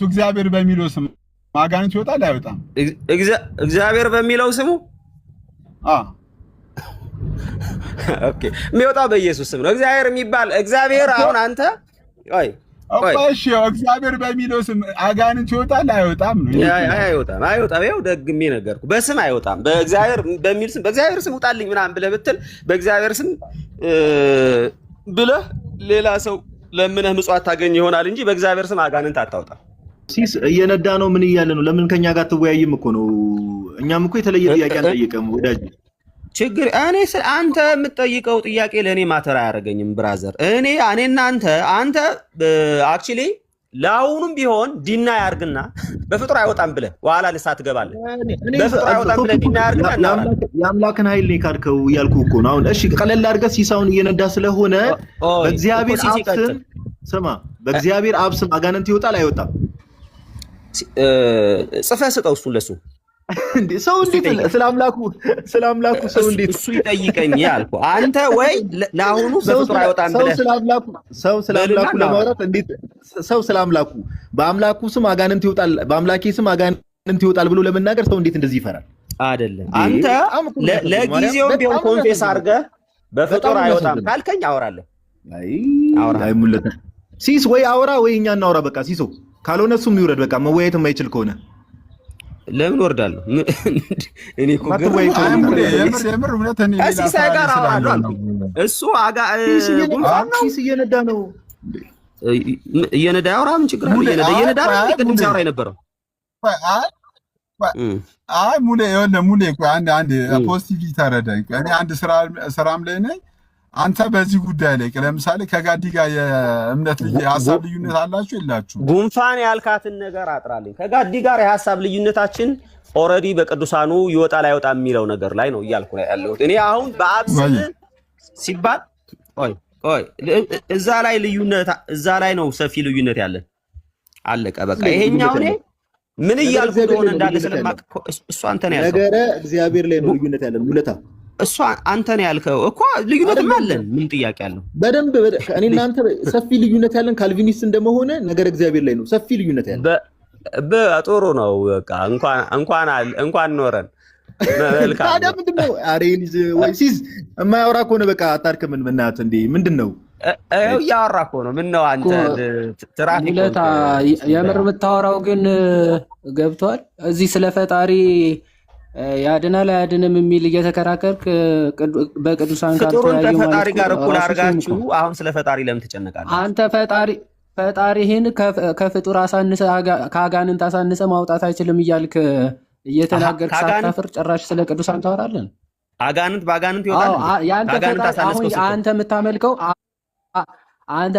እግዚአብሔር በሚለው ስም አጋንንት ይወጣል አይወጣም? እግዚአብሔር በሚለው ስሙ ኦኬ የሚወጣው በኢየሱስ ስም ነው። እግዚአብሔር አሁን አንተ እሺ እግዚአብሔር በሚለው ስም አጋንንት ይወጣል አይወጣም ነው? አይወጣም። ይኸው ደግሜ ነገርኩ። በስም አይወጣም። በእግዚአብሔር በሚል ስም በእግዚአብሔር ስም ውጣልኝ ምናምን ብለህ ብትል በእግዚአብሔር ስም ብለህ ሌላ ሰው ለምነህ ምጽዋት ታገኝ ይሆናል እንጂ በእግዚአብሔር ስም አጋንንት አታውጣም። ሲስ እየነዳ ነው። ምን እያለ ነው? ለምን ከኛ ጋር ትወያይም እኮ ነው? እኛም እኮ የተለየ ጥያቄ አንጠይቅም ወዳጅ። ችግር አንተ የምትጠይቀው ጥያቄ ለእኔ ማተር አያደርገኝም ብራዘር። እኔና አንተ አክቹሊ ለአሁኑም ቢሆን ዲና ያርግና በፍጡር አይወጣም ብለህ ኋላ ንስሓ ትገባለህ። በፍጡር አይወጣም ብለህ ዲና ያርግና የአምላክን ኃይል ነው ካድከው እያልኩህ እኮ ነው። አሁን እሺ ቀለል አድርገህ ሲሳውን እየነዳ ስለሆነ በእግዚአብሔር አብ ስም ስማ፣ በእግዚአብሔር አብ ስም አጋንንት ይወጣል አይወጣም? ጽፈህ ስጠው እሱን ለሱ እንዴ ሰው እንዴት ስለአምላኩ ሰው እንዴት እሱ ይጠይቀኝ ያልኩህ አንተ ወይ ለአሁኑ በፍጡር አይወጣም ብለህ ሰው ስለአምላኩ ለማውራት እንዴት ሰው ስለአምላኩ በአምላኩ ስም አጋንንት ይወጣል በአምላኬ ስም አጋንንት ይወጣል ብሎ ለመናገር ሰው እንዴት እንደዚህ ይፈራል? አይደለም አንተ ለጊዜው ቢሆን ኮንፌስ አድርገህ በፍጡር አይወጣም ካልከኝ አወራለሁ። አይ ሙለታ ሲስ ወይ አውራ ወይ እኛ እናውራ። በቃ ሲሶ ካልሆነ እሱም ይውረድ። በቃ መወያየት የማይችል ከሆነ ለምን ወርዳለሁ? እኔ እኮ የምር እውነት እኔ ሲሳይ ጋር አወራለሁ። እሱ ጉንፋን ነው እየነዳ ነው እየነዳ ያወራ። ምን ችግር አለ? እየነዳ ነው ቅድም ሲያወራ የነበረው። አይ ሙሌ ቆይ አንድ ፖዚቲቭ ተረዳኝ። እኔ አንድ ስራም ላይ ነኝ። አንተ በዚህ ጉዳይ ላይ ለምሳሌ ከጋዲ ጋር የእምነት የሀሳብ ልዩነት አላችሁ የላችሁ? ጉንፋን ያልካትን ነገር አጥራልኝ። ከጋዲ ጋር የሀሳብ ልዩነታችን ኦልሬዲ በቅዱሳኑ ይወጣል አይወጣም የሚለው ነገር ላይ ነው እያልኩ ያለሁት። እኔ አሁን በአብ ሲባል ቆይ እዛ ላይ ነው ሰፊ ልዩነት ያለን። አለቀ በቃ። ይሄኛው እኔ ምን እያልኩ እንደሆነ እንዳለ ስለማቅ እሱ አንተ ነው ያልከው። ነገረ እግዚአብሔር ላይ ነው ልዩነት ያለን ሙለታ እሷ አንተ ነው ያልከው እኮ። ልዩነትም አለን። ምን ጥያቄ አለው? በደንብ እኔ እናንተ ሰፊ ልዩነት ያለን ካልቪኒስት እንደመሆነ ነገር እግዚአብሔር ላይ ነው ሰፊ ልዩነት ያለን። ጥሩ ነው በቃ እንኳን ኖረን መልካም። ታዲያ ምንድነው? አሬ ልጅ ወይ ሲዝ የማያወራ ከሆነ በቃ አታርክምን በእናትህ እንዴ ምንድነው? እያወራ እኮ ነው። ምን ነው አንተ ትራፊክ ሙለታ የምር የምታወራው ግን ገብቷል። እዚህ ስለ ፈጣሪ ያድናል አያድንም የሚል እየተከራከርክ በቅዱሳን ጋር ፍጡሩን ከፈጣሪ ጋር እኩል አድርጋችሁ አሁን ስለ ፈጣሪ ለምን ትጨነቃለህ? አንተ ፈጣሪህን ከፍጡር አሳንሰ ከአጋንንት አሳንሰ ማውጣት አይችልም እያልክ እየተናገርክ ሳታፍር ጭራሽ ስለ ቅዱሳን ታወራለህ። አጋንንት በአጋንንት ይወጣል። አንተ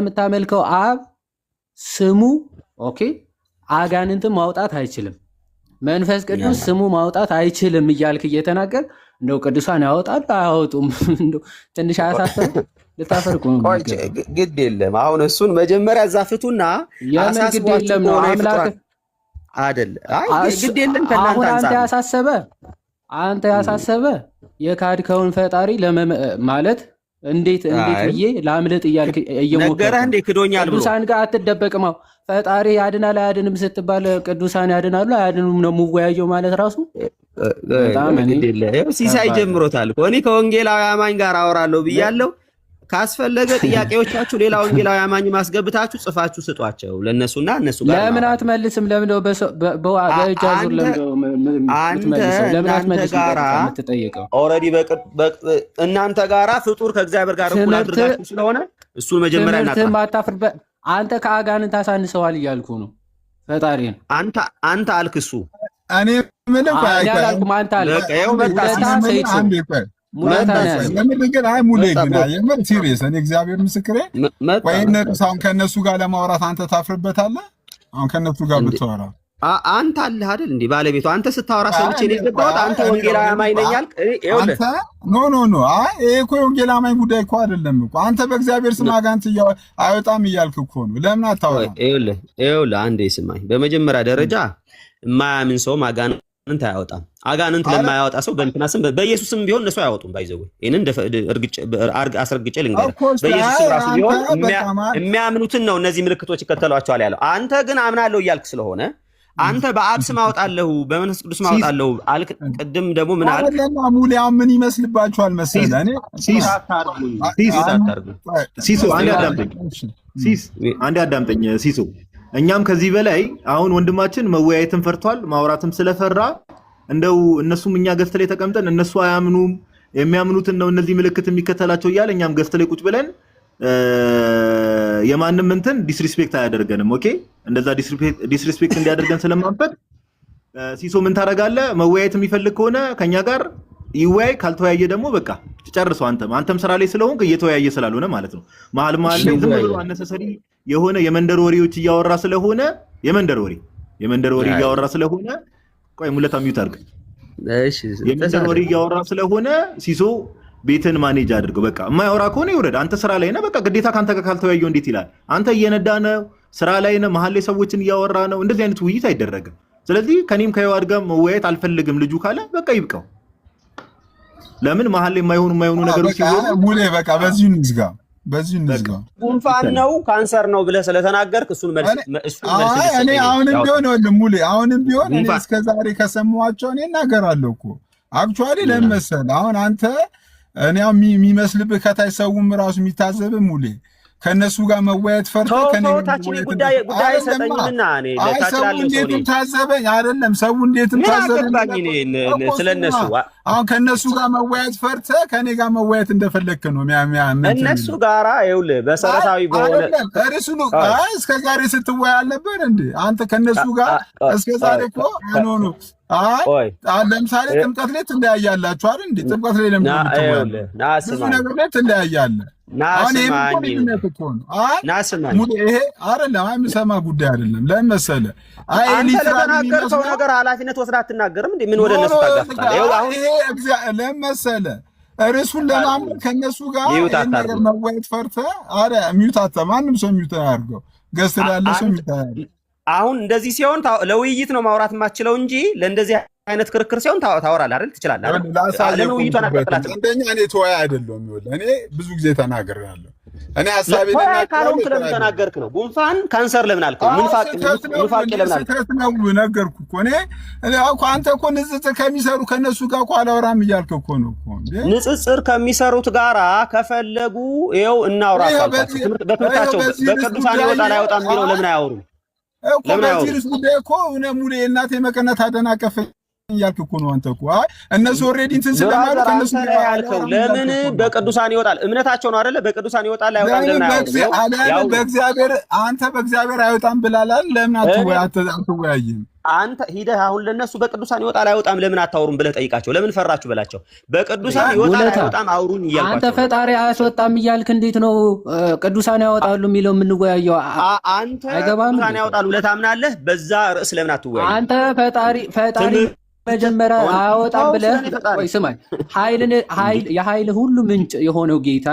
የምታመልከው አብ ስሙ ኦኬ፣ አጋንንትን ማውጣት አይችልም። መንፈስ ቅዱስ ስሙ ማውጣት አይችልም እያልክ እየተናገር እንደው ቅዱሳን ያወጣሉ አያወጡም? እንደው ትንሽ አያሳፍርም? ልታፈርቁ ነው። ግድ የለም አሁን እሱን መጀመሪያ ዛፍቱና ግድ የለም ነው አምላክ አይደል? አይ ግድ የለም ከእናንተ አንተ ያሳሰበ የካድከውን ፈጣሪ ማለት እንዴት ብዬ ላምልጥ እያልክ ነገረህ እንዴ? ክዶኛል ብሎ ቅዱሳን ጋር አትደበቅም። ፈጣሪ ያድናል አያድንም ስትባል ቅዱሳን ያድናሉ አያድኑም ነው የምወያየው ማለት ራሱ በጣም ሲሳይ ጀምሮታል እኮ። እኔ ከወንጌላዊ አማኝ ጋር አወራለሁ ብያለሁ። ካስፈለገ ጥያቄዎቻችሁ ሌላ ወንጌላዊ አማኝ ማስገብታችሁ ጽፋችሁ ስጧቸው ለነሱና እነሱ ጋር። ለምን አትመልስም? ለምን ነው በእጅ አዙር ለምን አትመልስም? ኦልሬዲ እናንተ ጋራ ፍጡር ከእግዚአብሔር ጋር እኩል አድርጋችሁ ስለሆነ እሱን መጀመሪያ እናጣ። አንተ ከአጋንንት አሳንሰዋል እያልኩ ነው ፈጣሪን። አንተ አልክ እሱ እኔ ምንም አያልኩም። አንተ አልክ የምር ሲሪየስ እኔ እግዚአብሔር ምስክሬ። ወይ አሁን ከእነሱ ጋር ለማውራት አንተ ታፍርበታለህ? አሁን ከእነሱ ጋር ብትወራ አንተ አለህ አይደል እንዴ ባለቤቱ? አንተ ስታወራ ሰምቼ ነው የገባሁት። አንተ ወንጌላዊ አማኝ ነኝ አልክ። አንተ ኖ አይ ይሄ እኮ የወንጌላዊ አማኝ ጉዳይ እኮ አይደለም እኮ። አንተ በእግዚአብሔር ስም አጋንንት አይወጣም እያልክ እኮ ነው። ለምን አታወራም? ይኸውልህ አንዴ ስማኝ። በመጀመሪያ ደረጃ የማያምን ሰው አጋንንት አጋንንት አያወጣም። አጋንንት ለማያወጣ ሰው በእንትና ስም በኢየሱስም ቢሆን እነሱ አያወጡም። ባይዘው ይሄንን አስረግጬ ልንገርህ፣ በኢየሱስም ራሱ ቢሆን የሚያምኑትን ነው እነዚህ ምልክቶች ይከተሏቸዋል ያለው። አንተ ግን አምናለሁ እያልክ ስለሆነ አንተ በአብ ስም አወጣለሁ በመንፈስ ቅዱስ ስም አወጣለሁ አልክ። ቅድም ደግሞ ምን አልክ? ሙሊያው ምን ይመስልባችኋል መሰለህ? እኔ አንዴ አዳምጠኝ ሲሶ። እኛም ከዚህ በላይ አሁን ወንድማችን መወያየትን ፈርቷል፣ ማውራትም ስለፈራ እንደው እነሱም እኛ ገፍት ላይ ተቀምጠን እነሱ አያምኑም የሚያምኑትን ነው እነዚህ ምልክት የሚከተላቸው እያለ እኛም ገፍት ላይ ቁጭ ብለን የማንም እንትን ዲስሪስፔክት አያደርገንም። ኦኬ እንደዛ ዲስሪስፔክት እንዲያደርገን ስለማንፈቅ ሲሶ ምን ታደርጋለህ? መወያየት የሚፈልግ ከሆነ ከኛ ጋር ይወያይ፣ ካልተወያየ ደግሞ በቃ ጨርሶ አንተም ስራ ላይ ስለሆንክ እየተወያየ ስላልሆነ ማለት ነው። መሀል ላይ ዝም ብሎ አነሰሰሪ የሆነ የመንደር ወሬዎች እያወራ ስለሆነ የመንደር ወሬ እያወራ ስለሆነ ቆይ ሙለታ ሚዩት አድርግ። እሺ የመንደር ወሬ እያወራ ስለሆነ ሲሶ ቤትን ማኔጅ አድርገው። በቃ የማያወራ ከሆነ ይውረድ። አንተ ስራ ላይ ነህ። በቃ ግዴታ ካንተ ጋር ካልተወያየው እንዴት ይላል? አንተ እየነዳ ነው፣ ስራ ላይ ነህ፣ መሀል ላይ ሰዎችን እያወራ ነው። እንደዚህ አይነት ውይይት አይደረግም። ስለዚህ ከኔም ከህይወት ጋር መወያየት አልፈልግም ልጁ ካለ በቃ ይብቃው። ለምን መሀል ላይ የማይሆኑ ነገሮች ሲሆኑ ሙሌ በቃ በዚሁ እንዝጋ። ጉንፋን ነው ካንሰር ነው ብለህ ስለተናገርክ እሱን መልስ እኔ አሁንም ቢሆን እኔ እስከዛሬ ከሰማኋቸው እኔ እናገራለሁ እኮ አክቹዋሊ ለምን መሰለህ አሁን አንተ እኔ የሚመስልብህ ከታይ ሰውም ራሱ የሚታዘብ ሙሌ ከነሱ ጋር መወያየት ፈርተህ ከነታችን ጉዳይ ሰጠኝና እኔ ለታችላለው ሰው እንዴትም ታዘበኝ አይደለም ሰው እንዴትም ታዘበኝ ስለነሱ አሁን ከነሱ ጋር መወያየት ፈርተህ ከኔ ጋር መወያየት እንደፈለክ ነው እነሱ ጋራ ይኸውልህ በሰረታዊ በሆነ እርሱ ነው እስከዛሬ ስትወያይ አልነበር እንዴ አንተ ከነሱ ጋር እስከዛሬ እኮ ነው ለምሳሌ ጥምቀት ላይ ትለያያላችሁ አይደል እንዴ? ጥምቀት ላይ ለምን ብዙ ነገር ላይ ትለያያለህ። ይሄ አይደለም የምሰማ ጉዳይ አይደለም። ለምን መሰለህ ለተናገርከው ነገር ኃላፊነት ወስደህ አትናገርም እንዴ? ምን ወደ እነሱ ታጋፍጣለህ? ለምን መሰለህ እርሱን ለማምለክ ከእነሱ ጋር ነገር መወያየት ፈርተህ ሚውት ማንም ሰው ሚውት አያድርገው። ገዝተህ ያለ ሰው ሚውት አያድርገው። አሁን እንደዚህ ሲሆን ለውይይት ነው ማውራት የማትችለው እንጂ ለእንደዚህ አይነት ክርክር ሲሆን ታወራለህ አይደል? ትችላለህ አይደል? ለምን ውይይቷን አትቀጥላትም? አንደኛ እኔ ተወያይ አይደለሁም። ይኸውልህ እኔ ብዙ ጊዜ ተናግሬያለሁ። እኔ ሐሳቤ ካልሆንክ ለምን ተናገርክ ነው? ጉንፋን ካንሰር ለምን አልከው? ምንፋቅ ለምን አልከው? ነው ነገርኩህ እኮ እኔ እኮ አንተ እኮ ንጽጽር ከሚሰሩ ከነሱ ጋር እኮ አላወራም እያልክ እኮ ነው እኮ ንጽጽር ከሚሰሩት ጋራ ከፈለጉ ይኸው እናውራታቸው። በትምህርታቸው በቅዱሳን ይወጣል አይወጣም የሚለው ለምን አያወሩም? እኮ በዚህ ርዕስ ጉዳይ እኮ ሙሌ እናቴ መቀነት አደናቀፈኝ እያልክ እኮ ነው አንተ እኮ። እነሱ ኦልሬዲ እንትን ስለማሉ ከነሱ ጋር ያልከው ለምን በቅዱሳን ይወጣል? እምነታቸው ነው አይደለ? በቅዱሳን ይወጣል አይወጣም ለምን አያወሩም? በእግዚአብሔር አንተ በእግዚአብሔር አይወጣም ብላላል። ለምን አትወያይም? አንተ ሂደህ አሁን ለነሱ በቅዱሳን ይወጣል አይወጣም ለምን አታወሩም ብለህ ጠይቃቸው። ለምን ፈራችሁ በላቸው። በቅዱሳን ይወጣል አይወጣም አውሩን እያልኳቸው። አንተ ፈጣሪ አያስወጣም እያልክ እንዴት ነው ቅዱሳን ያወጣሉ የሚለው የምንወያየው? አንተ ቅዱሳን ያወጣሉ ብለህ ታምናለህ። በዛ ርዕስ ለምን አትወያይም? አንተ ፈጣሪ መጀመሪያ አያወጣም ብለህ ወይ ስማኝ፣ የኃይል ሁሉ ምንጭ የሆነው ጌታ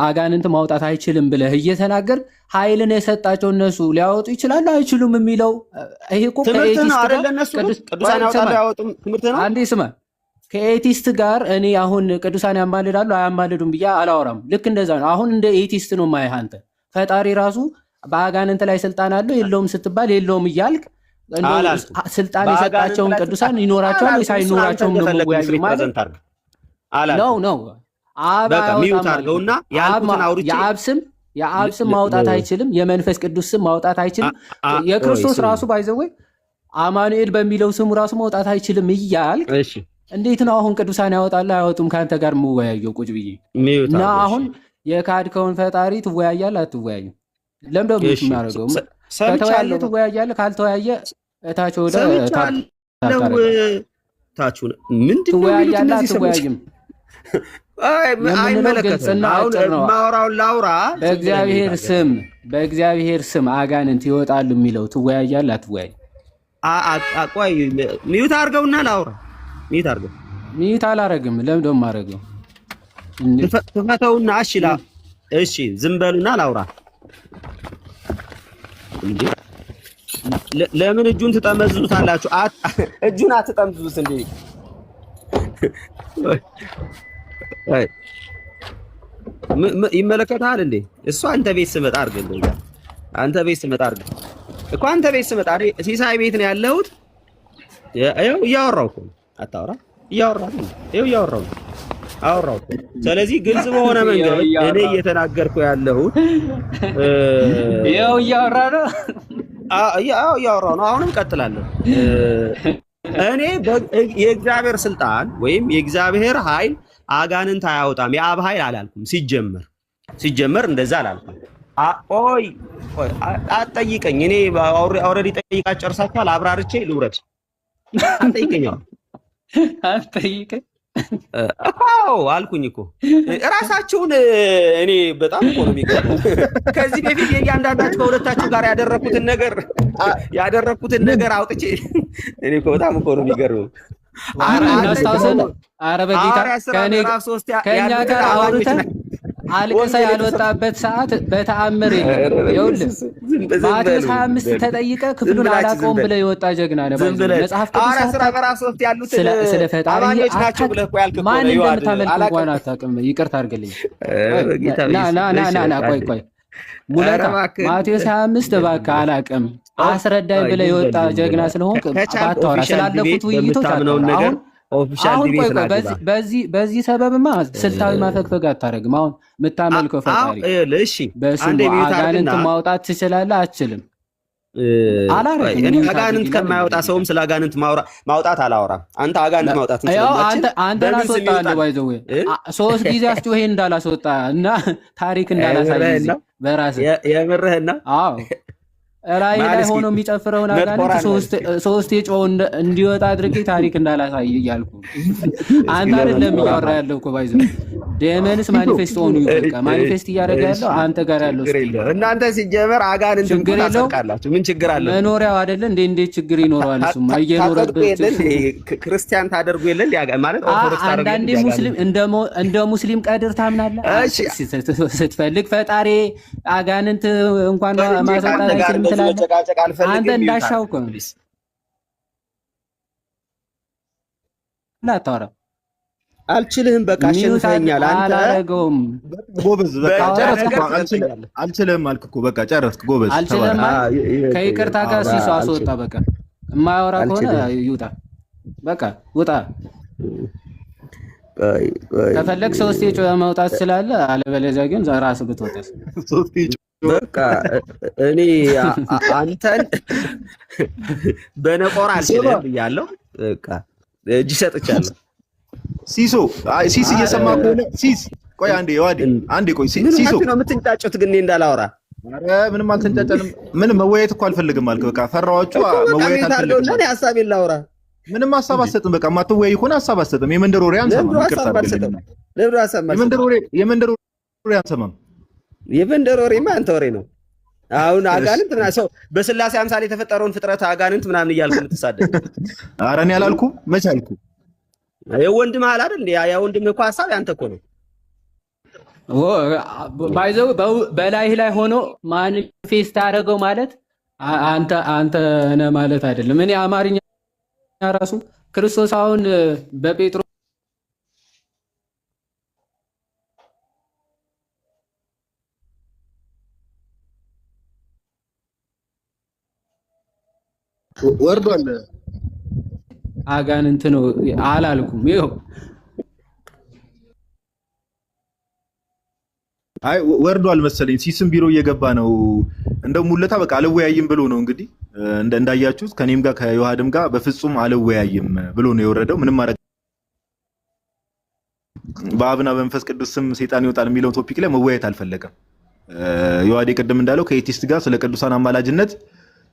አጋንንት ማውጣት አይችልም ብለህ እየተናገር ኃይልን የሰጣቸው እነሱ ሊያወጡ ይችላሉ አይችሉም የሚለው ይሄ እኮ አንዴ ስማ፣ ከኤቲስት ጋር እኔ አሁን ቅዱሳን ያማልዳሉ አያማልዱም ብዬ አላወራም። ልክ እንደዛ ነው። አሁን እንደ ኤቲስት ነው ማየህ አንተ። ፈጣሪ ራሱ በአጋንንት ላይ ስልጣን አለው የለውም ስትባል የለውም እያልክ ስልጣን የሰጣቸውን ቅዱሳን ይኖራቸዋል ወይስ አይኖራቸውም ነው መወያዩ ማለት ነው። የአብ ስም ማውጣት አይችልም። የመንፈስ ቅዱስ ስም ማውጣት አይችልም። የክርስቶስ ራሱ ባይዘወይ አማኑኤል በሚለው ስሙ ራሱ ማውጣት አይችልም እያልክ እንዴት ነው አሁን ቅዱሳን ያወጣሉ አያወጡም ከአንተ ጋር የምወያየው ቁጭ ብዬ እና አሁን የካድከውን ፈጣሪ ትወያያለህ አትወያይም? ለምን ደግሞ የሚያደርገው ከተወያየ ትወያያለህ፣ ካልተወያየ እታች ወደ ታች ምንድን ነው ትወያያለህ አትወያይም? አይመለከትም። ማውራውን ላውራ። በእግዚአብሔር ስም አጋንንት ይወጣሉ የሚለው ትወያያለህ አትወያይም? ቆይ ሚዩት አድርገውና ላውራ። ሚዩት አድርገው። ሚዩት አላረግም። ለምን ደግሞ የማደርገው? ትፈተውና እሺ ዝም በሉና ላውራ። ለምን እጁን ትጠመዝዙታላችሁ? እጁን አትጠምዝዙት እንዴ? ይመለከታል እንዴ? እሱ አንተ ቤት ስመጣ አድርገህ አንተ ቤት ስመጣ አድርገህ እኮ አንተ ቤት ስመጣ ሲሳይ ቤት ነው ያለሁት። ይኸው እያወራሁ እኮ አታወራ? እያወራሁ ነው። ይኸው እያወራሁ ነው። አወራሁ። ስለዚህ ግልጽ በሆነ መንገድ እኔ እየተናገርኩ ያለሁት ይኸው እያወራ ነው። እያወራሁ ነው። አሁንም ቀጥላለሁ። እኔ የእግዚአብሔር ስልጣን ወይም የእግዚአብሔር ኃይል አጋንንት አያወጣም። የአብ ኃይል አላልኩም። ሲጀመር እንደዛ አላልኩም። ቆይ አትጠይቀኝ። እኔ ኦልሬዲ ጠይቃ ጨርሳችኋል። አብራርቼ ልውረድ። አትጠይቀኛል። አትጠይቀኝ እኮ አልኩኝ እኮ እራሳችሁን። እኔ በጣም እኮ ነው የሚገርመው። ከዚህ በፊት የእያንዳንዳችሁ ከሁለታችሁ ጋር ያደረኩትን ነገር አውጥቼ እኔ እኮ በጣም እኮ ነው የሚገርመው። ኧረ በጌታ ከእኛ ጋር አውርተን አልቅሰህ ያልወጣበት ሰዓት በተአምር የለም። ይኸውልህ ማቴዎስ 25 ተጠይቀህ ክፍሉን አላውቀውም ብለህ የወጣ ጀግና ነህ። መጽሐፍ ቅዱስ ስለ ፈጣሪ ማን እንደምታመልክ እንኳን አታውቅም። ይቅርታ አድርግልኝ። ና ቆይ ሙለታ ማቴዎስ 25 እባክህ አላውቅም አስረዳኝ ብለህ የወጣ ጀግና ስለሆንክ ባታወራ ስላለፉት ውይይቶች አሁን ቆይ በዚህ ሰበብማ ስልታዊ ማፈግፈግ አታደርግም። አሁን የምታመልከው ፈጣሪ በስሙ አጋንንት ማውጣት ትችላለህ? አትችልም? እኔ አጋንንት ከማያወጣ ሰውም ስለ አጋንንት ማውጣት አላወራም። አንተ አጋንንት ማውጣት አንተን አስወጣ ባይዘው 3 ጊዜ አስጮሄ እንዳላስወጣ እና ታሪክ እንዳላሳይ በራስህ የምርህና ራይ ላይ ሆኖ የሚጨፍረውን አጋንንት 3 የጮህ እንዲወጣ አድርጌ ታሪክ እንዳላሳይ እያልኩ አንተ አይደለም እያወራ ያለው እኮ ባይዘው ዴመንስ ማኒፌስት ሆኑ ይበቃ ማኒፌስት እያደረገ ያለው አንተ ጋር ያለው እናንተ ሲጀመር አጋንንት ታሰቃላችሁ። ምን ችግር አለ? መኖሪያው አይደል እንዴት ችግር ይኖረዋል? እሱማ እየኖረበት ክርስቲያን ታደርጉ የለ ማለት ኦርቶዶክስ ታደርጉ። አንዳንዴ ሙስሊም እንደ ሙስሊም ቀድር ታምናለህ? ስትፈልግ ፈጣሪ አጋንንት እንኳን ማሰጣት አይችልም ትላለህ። አንተ እንዳሻው እኮ ነው ላታወራ አልችልህም። በቃ አሸንፈኛል። አንተ አላረገውም። ጎበዝ በቃ ጨረስክ። አልችልህም አልክ እኮ በቃ ጨረስክ። ጎበዝ አልችልህም። ከይቅርታ ጋር ሲሱ አስወጣ። በቃ የማያወራ ከሆነ ይውጣ። በቃ ውጣ። ከፈለግ 3 የጮኸ መውጣት ስላለ፣ አለበለዚያ ግን ራስህ ብትወጣስ። በቃ እኔ አንተን በነቆር አልችልም ብያለሁ። በቃ እጅ ሰጥቻለሁ። ሲስ እየሰማ ከሆነ ሲስ ቆይ አንዴ ቆይ ሲሶ ነው የምትንጫጩት? ግን እንዳላወራ ኧረ ምንም አልተንጫጫንም። ምንም መወያየት እኮ አልፈልግም አልክ። በቃ ፈራኋችሁ። መወያየት አልፈልግም። እኔ ሐሳቤን ላውራ። ምንም ሐሳብ አትሰጥም። በቃ የማትወያይ ከሆነ ሐሳብ አትሰጥም። የመንደር ወሬ አንሰማም። ይቅርታ አድርግልኝ። የመንደር ወሬማ አንተ ወሬ ነው። አሁን አጋንንት ምናምን ሰው በስላሴ አምሳል የተፈጠረውን ፍጥረት አጋንንት ምናምን እያልኩ የምትሳደብ። ኧረ እኔ አላልኩም። መች አልኩ? የወንድም አለ አይደል እንዴ? ያ ወንድም እኮ ሐሳብ ያንተ እኮ ነው። ባይዘው በላይህ ላይ ሆኖ ማኒፌስት አደረገው ማለት አንተ ነህ ማለት አይደለም። እኔ አማርኛ ራሱ ክርስቶስ አሁን በጴጥሮስ ወርዷል አጋንንት ነው አላልኩም። ይኸው አይ ወርዷል መሰለኝ። ሲስም ቢሮ እየገባ ነው። እንደው ሙለታ በቃ አልወያይም ብሎ ነው እንግዲህ እንዳያችሁት ከኔም ጋር ከዮሐድም ጋር በፍጹም አልወያይም ብሎ ነው የወረደው። ምንም ማድረግ በአብና በመንፈስ ቅዱስ ስም ሰይጣን ይወጣል የሚለው ቶፒክ ላይ መወያየት አልፈለገም። ዮሐድ ቅድም እንዳለው ከኤቲስት ጋር ስለ ቅዱሳን አማላጅነት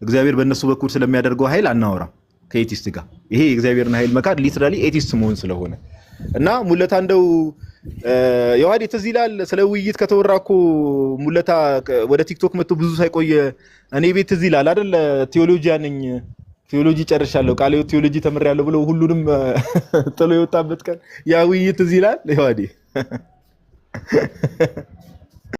እግዚአብሔር በእነሱ በኩል ስለሚያደርገው ኃይል አናወራም ከኤቲስት ጋር። ይሄ የእግዚአብሔርን ኃይል መካድ ሊትራሊ ኤቲስት መሆን ስለሆነ እና ሙለታ እንደው ዮሐድ ትዝ ይላል ስለ ውይይት ከተወራ እኮ ሙለታ ወደ ቲክቶክ መጥቶ ብዙ ሳይቆየ እኔ ቤት ትዝ ይላል አይደል? ቴዎሎጂያን ነኝ ቴዎሎጂ ጨርሻለሁ ቃለ ሕይወት ቴዎሎጂ ተምሬያለሁ ብሎ ሁሉንም ጥሎ የወጣበት ቀን ያ ውይይት ትዝ ይላል ዮሐድ